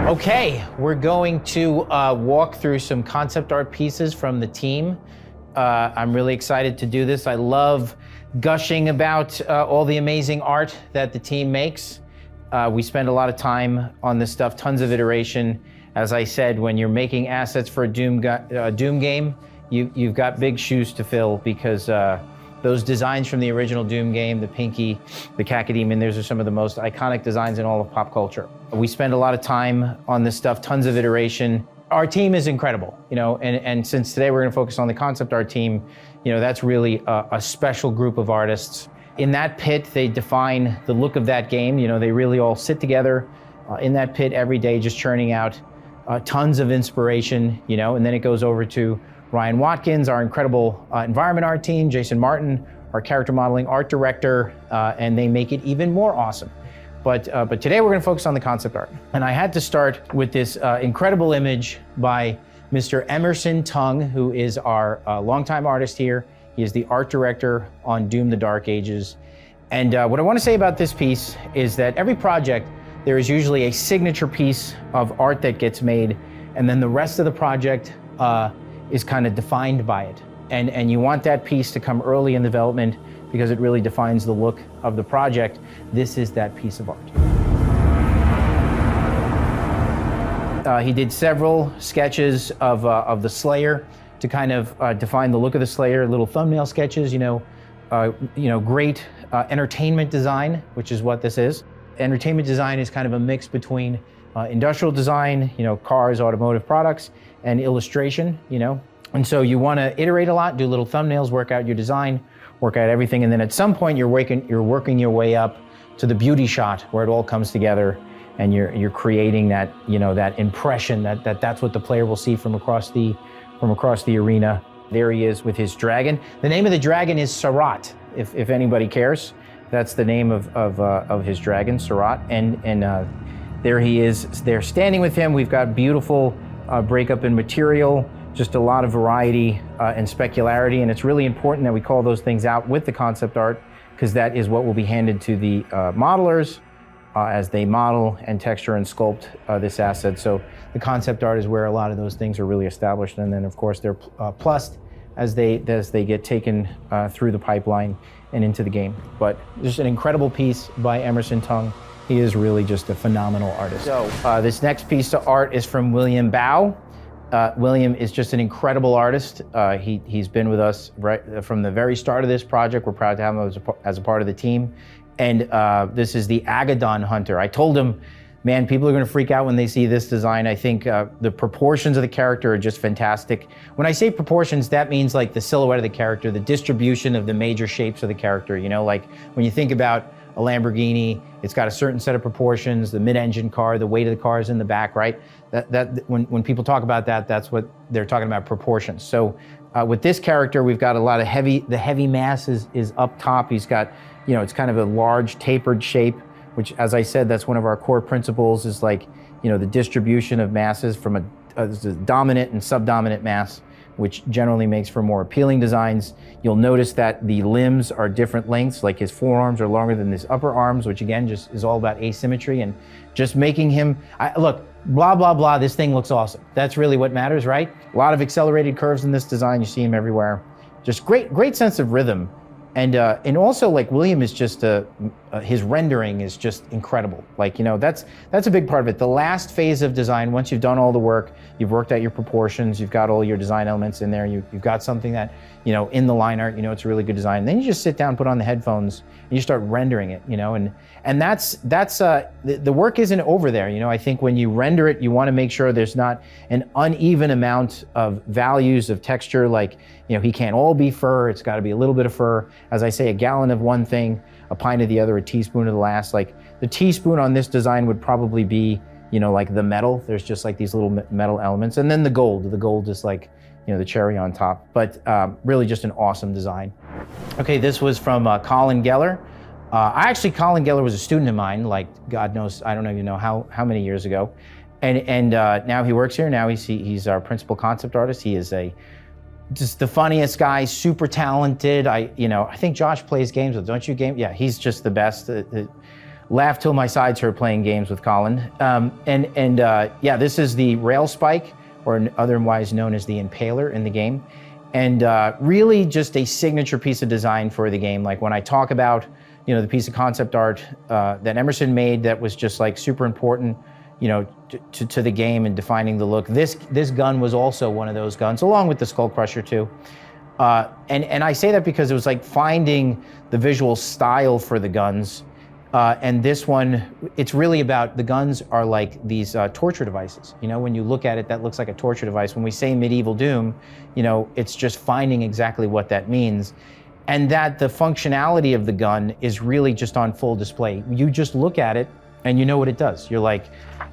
Okay, we're going to walk through some concept art pieces from the team. I'm really excited to do this. I love gushing about all the amazing art that the team makes. We spend a lot of time on this stuff, tons of iteration. As I said, when you're making assets for a Doom game, you've got big shoes to fill, because those designs from the original Doom game, the Pinky, the Cacodemon, those are some of the most iconic designs in all of pop culture. We spend a lot of time on this stuff, tons of iteration. Our team is incredible, and since today we're gonna focus on the concept art team, that's really a special group of artists. In that pit, they define the look of that game. They really all sit together in that pit every day, just churning out tons of inspiration, and then it goes over to Ryan Watkins, our incredible environment art team, Jason Martin, our character modeling art director, and they make it even more awesome. But today we're gonna focus on the concept art. And I had to start with this incredible image by Mr. Emerson Tongue, who is our longtime artist here. He is the art director on Doom: The Dark Ages. And what I wanna say about this piece is that every project, there is usually a signature piece of art that gets made, and then the rest of the project is kind of defined by it. And you want that piece to come early in development because it really defines the look of the project. This is that piece of art. He did several sketches of the Slayer to kind of define the look of the Slayer, little thumbnail sketches, great entertainment design, which is what this is. Entertainment design is kind of a mix between industrial design, cars, automotive products, and illustration, And so you want to iterate a lot, do little thumbnails, work out your design, work out everything, and then at some point you're working your way up to the beauty shot where it all comes together, and you're creating that, that impression that's what the player will see from across the arena. There he is with his dragon. The name of the dragon is Sarat, if anybody cares. That's the name of his dragon, Sarat, and there he is. They're standing with him. We've got beautiful breakup in material, just a lot of variety and specularity, and it's really important that we call those things out with the concept art, because that is what will be handed to the modelers as they model and texture and sculpt this asset. So the concept art is where a lot of those things are really established, and then of course they're plussed as they get taken through the pipeline and into the game. But just an incredible piece by Emerson Tongue. He is really just a phenomenal artist. So this next piece of art is from William Bao. William is just an incredible artist. He's been with us right from the very start of this project. We're proud to have him as a part of the team. And this is the Agodon Hunter. I told him, man, people are gonna freak out when they see this design. I think the proportions of the character are just fantastic. When I say proportions, that means like the silhouette of the character, the distribution of the major shapes of the character. Like when you think about a Lamborghini, it's got a certain set of proportions, the mid-engine car, the weight of the car is in the back, right? When people talk about that, that's what they're talking about, proportions. So with this character, we've got a lot of the heavy mass is up top. He's got, it's kind of a large tapered shape, which, as I said, that's one of our core principles, is like, the distribution of masses from a dominant and subdominant mass, which generally makes for more appealing designs. You'll notice that the limbs are different lengths, like his forearms are longer than his upper arms, which again, just is all about asymmetry and just making him, look, blah, blah, blah, this thing looks awesome. That's really what matters, right? A lot of accelerated curves in this design, you see him everywhere. Just great sense of rhythm. And also, like, William is just his rendering is just incredible. Like, that's a big part of it. The last phase of design, once you've done all the work, you've worked out your proportions, you've got all your design elements in there, you've got something that, in the line art, it's a really good design. And then you just sit down, put on the headphones, and you start rendering it, and that's the work isn't over there. I think when you render it, you want to make sure there's not an uneven amount of values of texture. Like, he can't all be fur. It's got to be a little bit of fur. As I say, a gallon of one thing, a pint of the other, a teaspoon of the last. Like, the teaspoon on this design would probably be, like the metal. There's just like these little metal elements, and then the gold. The gold is like, the cherry on top. But really just an awesome design. Okay, this was from Colin Geller. Colin Geller was a student of mine, like, God knows, I don't even know how many years ago. And now he works here. Now he's our principal concept artist. He is just the funniest guy, super talented. I think Josh plays games with, don't you, Yeah, he's just the best. laugh till my sides hurt playing games with Colin. Yeah, this is the rail spike, or otherwise known as the impaler in the game. And really just a signature piece of design for the game. Like when I talk about, you know, the piece of concept art that Emerson made that was just like super important, you know, to the game and defining the look. This gun was also one of those guns, along with the Skull Crusher too. And I say that because it was like finding the visual style for the guns. And this one, it's really about, the guns are like these torture devices. You know, when you look at it, that looks like a torture device. When we say medieval doom, you know, it's just finding exactly what that means. And that the functionality of the gun is really just on full display. You just look at it and you know what it does. You're like,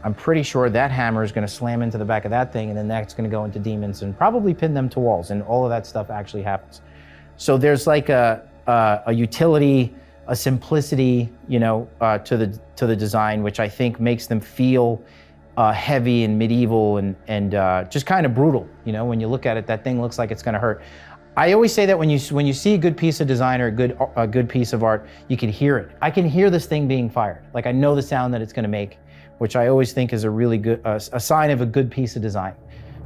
I'm pretty sure that hammer is going to slam into the back of that thing, and then that's going to go into demons and probably pin them to walls, and all of that stuff actually happens. So there's like a utility, a simplicity, you know, to the design, which I think makes them feel heavy and medieval and just kind of brutal. You know, when you look at it, that thing looks like it's going to hurt. I always say that when you see a good piece of design or a good piece of art, you can hear it. I can hear this thing being fired. Like I know the sound that it's going to make, which I always think is a really good a sign of a good piece of design.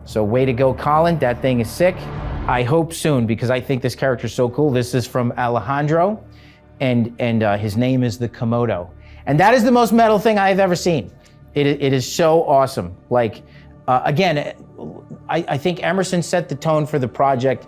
So way to go, Colin. That thing is sick. I hope soon, because I think this character is so cool. This is from Alejandro, and his name is the Komodo, and that is the most metal thing I have ever seen. It is so awesome. Like again, I think Emerson set the tone for the project.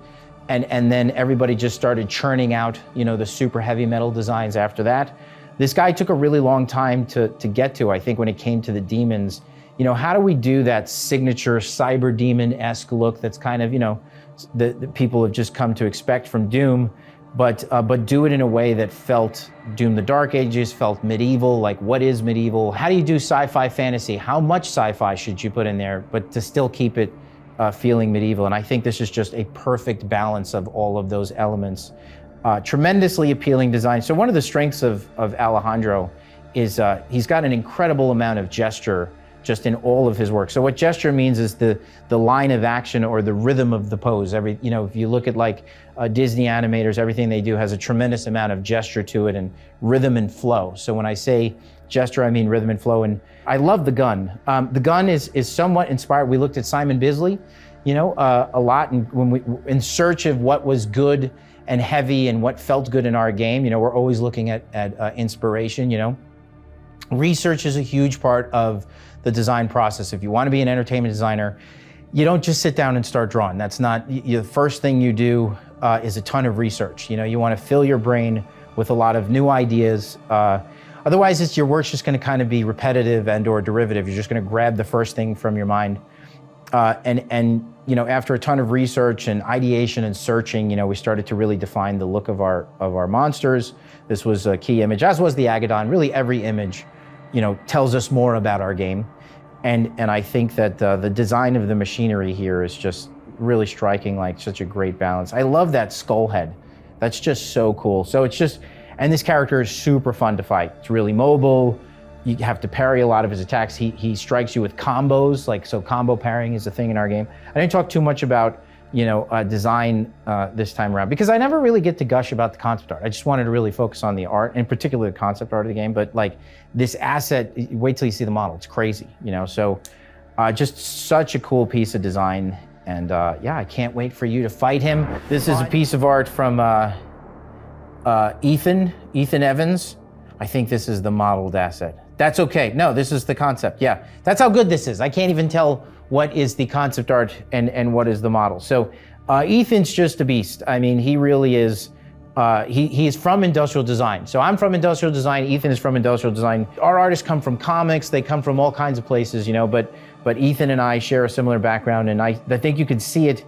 And then everybody just started churning out, you know, the super heavy metal designs after that. This guy took a really long time to get to, I think, when it came to the demons. You know, how do we do that signature cyber demon-esque look that's kind of, you know, that people have just come to expect from Doom, but do it in a way that felt Doom the Dark Ages, felt medieval. Like, what is medieval? How do you do sci-fi fantasy? How much sci-fi should you put in there, but to still keep it feeling medieval? And I think this is just a perfect balance of all of those elements. Tremendously appealing design. So one of the strengths of Alejandro is he's got an incredible amount of gesture just in all of his work. So what gesture means is the line of action or the rhythm of the pose. You know, if you look at like Disney animators, everything they do has a tremendous amount of gesture to it and rhythm and flow. So when I say gesture, I mean rhythm and flow. And I love the gun. The gun is somewhat inspired. We looked at Simon Bisley, you know, a lot, and when we in search of what was good and heavy and what felt good in our game. You know, we're always looking at inspiration. You know, research is a huge part of the design process. If you want to be an entertainment designer, you don't just sit down and start drawing. That's not the first thing you do. Is a ton of research. You know, you want to fill your brain with a lot of new ideas. Otherwise, your work's just going to kind of be repetitive and/or derivative. You're just going to grab the first thing from your mind. And you know, after a ton of research and ideation and searching, you know, we started to really define the look of our monsters. This was a key image, as was the Agodon. Really, every image, you know, tells us more about our game. And I think that the design of the machinery here is just really striking, like such a great balance. I love that skull head. That's just so cool. So it's just, and this character is super fun to fight. It's really mobile. You have to parry a lot of his attacks. He strikes you with combos, like, so combo parrying is a thing in our game. I didn't talk too much about, you know, design this time around, because I never really get to gush about the concept art. I just wanted to really focus on the art, in particular the concept art of the game. But like this asset, wait till you see the model. It's crazy, you know. So just such a cool piece of design. And yeah, I can't wait for you to fight him. This is a piece of art from Ethan Evans. I think this is the modeled asset. That's okay. No, this is the concept. Yeah, that's how good this is. I can't even tell what is the concept art and what is the model. So Ethan's just a beast. I mean, he really is. He is from industrial design. So I'm from industrial design. Ethan is from industrial design. Our artists come from comics. They come from all kinds of places, you know, but Ethan and I share a similar background, and I think you can see it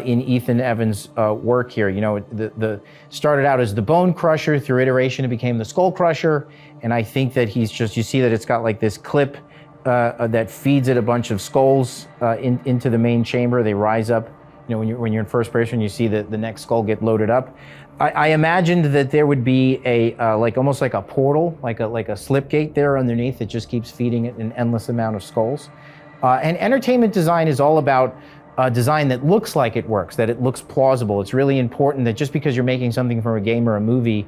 in Ethan Evans' work here. You know, the started out as the Bone Crusher. Through iteration, it became the Skull Crusher, and I think that he's just, you see that it's got like this clip that feeds it a bunch of skulls into the main chamber. They rise up. You know, when you're in first person, you see the next skull get loaded up. I imagined that there would be a like almost like a portal, like a slip gate there underneath that just keeps feeding it an endless amount of skulls. And entertainment design is all about design that looks like it works, that it looks plausible. It's really important that just because you're making something from a game or a movie,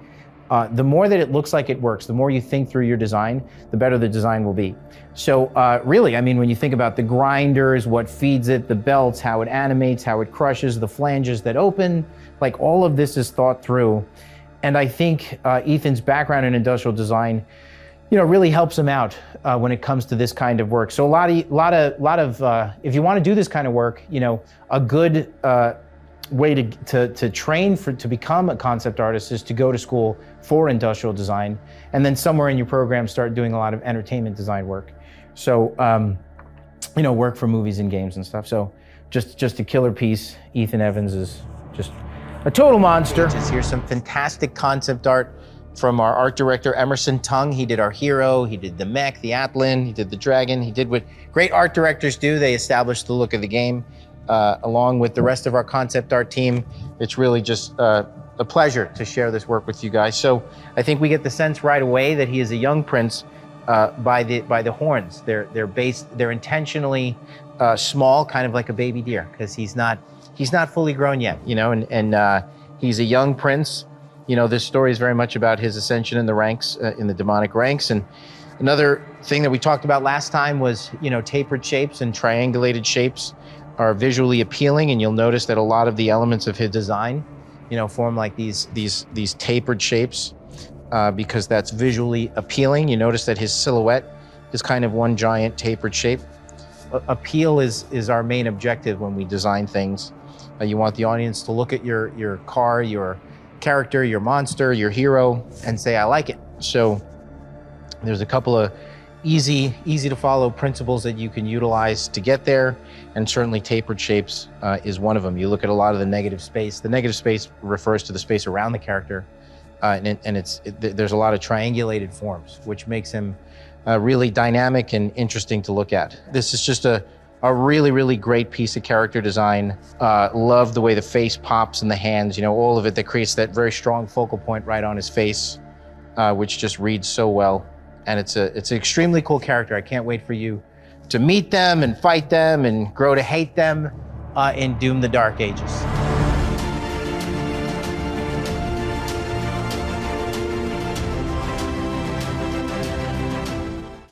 the more that it looks like it works, the more you think through your design, the better the design will be. So really, I mean, when you think about the grinders, what feeds it, the belts, how it animates, how it crushes, the flanges that open, like all of this is thought through. And I think Ethan's background in industrial design, really helps him out when it comes to this kind of work. So a lot of if you want to do this kind of work, a good way to train to become a concept artist is to go to school for industrial design, and then somewhere in your program start doing a lot of entertainment design work. So work for movies and games and stuff. So just a killer piece. Ethan Evans is just a total monster. Here's some fantastic concept art from our art director, Emerson Tongue. He did our hero, he did the mech, the Atlan, he did the dragon, he did what great art directors do. They established the look of the game along with the rest of our concept art team. It's really just a pleasure to share this work with you guys. So I think we get the sense right away that he is a young prince by the horns. They're intentionally small, kind of like a baby deer, because he's not fully grown yet, and he's a young prince. This story is very much about his ascension in the ranks, in the demonic ranks. And another thing that we talked about last time was, tapered shapes and triangulated shapes are visually appealing. And you'll notice that a lot of the elements of his design, form like these tapered shapes because that's visually appealing. You notice that his silhouette is kind of one giant tapered shape. Appeal is our main objective when we design things. You want the audience to look at your car, your character, your monster, your hero, and say, I like it. So there's a couple of easy to follow principles that you can utilize to get there, and certainly tapered shapes is one of them. You look at a lot of the negative space. The negative space refers to the space around the character, and there's a lot of triangulated forms, which makes him really dynamic and interesting to look at. This is just a really, really great piece of character design. Love the way the face pops and the hands, all of it that creates that very strong focal point right on his face, which just reads so well. And it's an extremely cool character. I can't wait for you to meet them and fight them and grow to hate them in Doom: The Dark Ages.